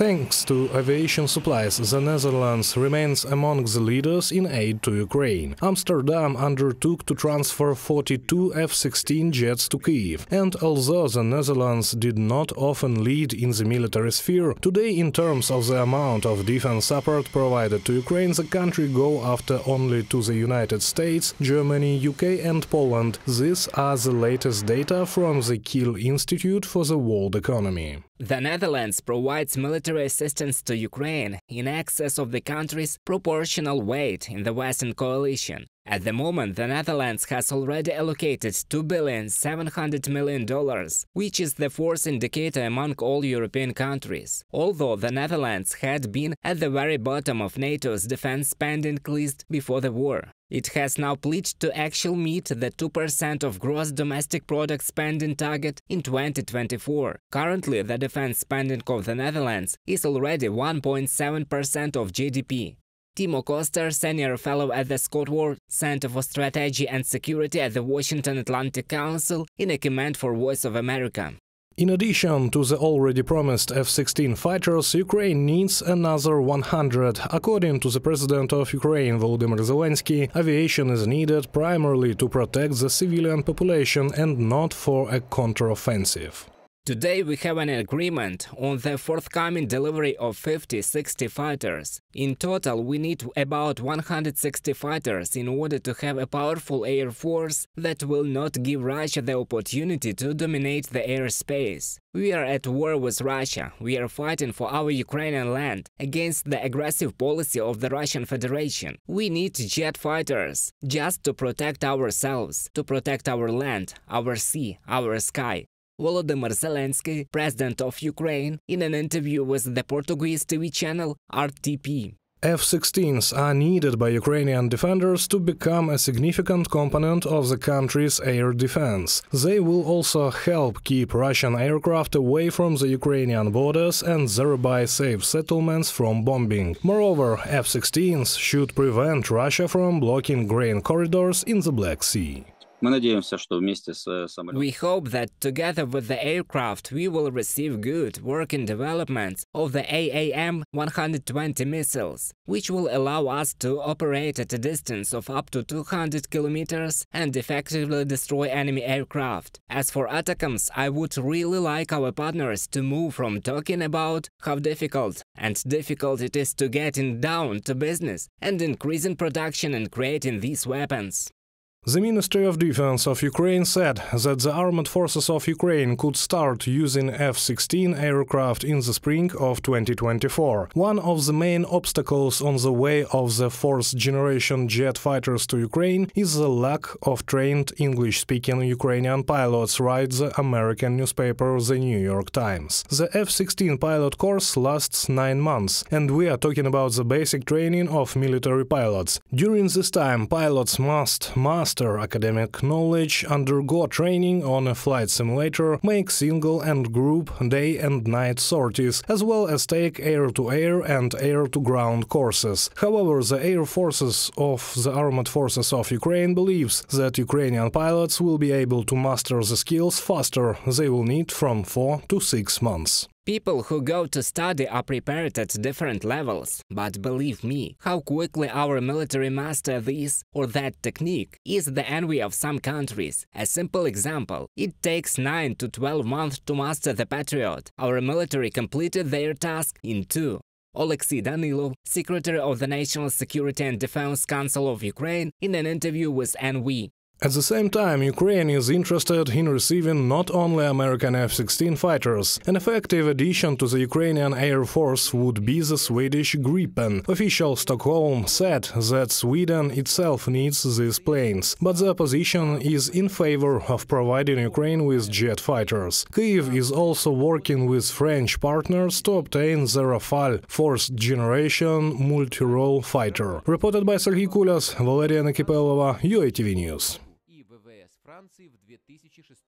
Thanks to aviation supplies, the Netherlands remains among the leaders in aid to Ukraine. Amsterdam undertook to transfer 42 F-16 jets to Kyiv, and although the Netherlands did not often lead in the military sphere, today in terms of the amount of defense support provided to Ukraine, the country go after only to the United States, Germany, UK and Poland. These are the latest data from the Kiel Institute for the World Economy. The Netherlands provides military assistance to Ukraine in excess of the country's proportional weight in the Western coalition. At the moment, the Netherlands has already allocated $2.7 billion, which is the fourth indicator among all European countries. Although the Netherlands had been at the very bottom of NATO's defense spending list before the war, it has now pledged to actually meet the 2% of gross domestic product spending target in 2024. Currently, the defense spending of the Netherlands is already 1.7% of GDP. Timo Koster, senior fellow at the Scott Ward Center for Strategy and Security at the Washington Atlantic Council, in a comment for Voice of America. In addition to the already promised F-16 fighters, Ukraine needs another 100. According to the president of Ukraine, Volodymyr Zelensky, aviation is needed primarily to protect the civilian population and not for a counteroffensive. Today we have an agreement on the forthcoming delivery of 50-60 fighters. In total, we need about 160 fighters in order to have a powerful air force that will not give Russia the opportunity to dominate the airspace. We are at war with Russia. We are fighting for our Ukrainian land against the aggressive policy of the Russian Federation. We need jet fighters just to protect ourselves, to protect our land, our sea, our sky. Volodymyr Zelensky, president of Ukraine, in an interview with the Portuguese TV channel RTP. F-16s are needed by Ukrainian defenders to become a significant component of the country's air defense. They will also help keep Russian aircraft away from the Ukrainian borders and thereby save settlements from bombing. Moreover, F-16s should prevent Russia from blocking grain corridors in the Black Sea. We hope that together with the aircraft we will receive good working developments of the AAM-120 missiles, which will allow us to operate at a distance of up to 200 kilometers and effectively destroy enemy aircraft. As for ATACMS, I would really like our partners to move from talking about how difficult it is to getting down to business and increasing production and creating these weapons. The Ministry of Defense of Ukraine said that the armed forces of Ukraine could start using F-16 aircraft in the spring of 2024. One of the main obstacles on the way of the fourth-generation jet fighters to Ukraine is the lack of trained English-speaking Ukrainian pilots, writes the American newspaper The New York Times. The F-16 pilot course lasts 9 months, and we are talking about the basic training of military pilots. During this time, pilots must master academic knowledge, undergo training on a flight simulator, make single and group day and night sorties, as well as take air-to-air and air-to-ground courses. However, the Air Forces of the Armed Forces of Ukraine believes that Ukrainian pilots will be able to master the skills faster. They will need from 4 to 6 months. People who go to study are prepared at different levels, but believe me, how quickly our military master this or that technique is the envy of some countries. A simple example, it takes 9 to 12 months to master the Patriot. Our military completed their task in 2. Oleksiy Danilov, secretary of the National Security and Defense Council of Ukraine, in an interview with NV. At the same time, Ukraine is interested in receiving not only American F-16 fighters. An effective addition to the Ukrainian Air Force would be the Swedish Gripen. Official Stockholm said that Sweden itself needs these planes, but the opposition is in favor of providing Ukraine with jet fighters. Kyiv is also working with French partners to obtain the Rafale fourth-generation multi-role fighter. Reported by Serhiy Kulyas, Valeria Nekipelova, UATV News. ВВС Франции в 2006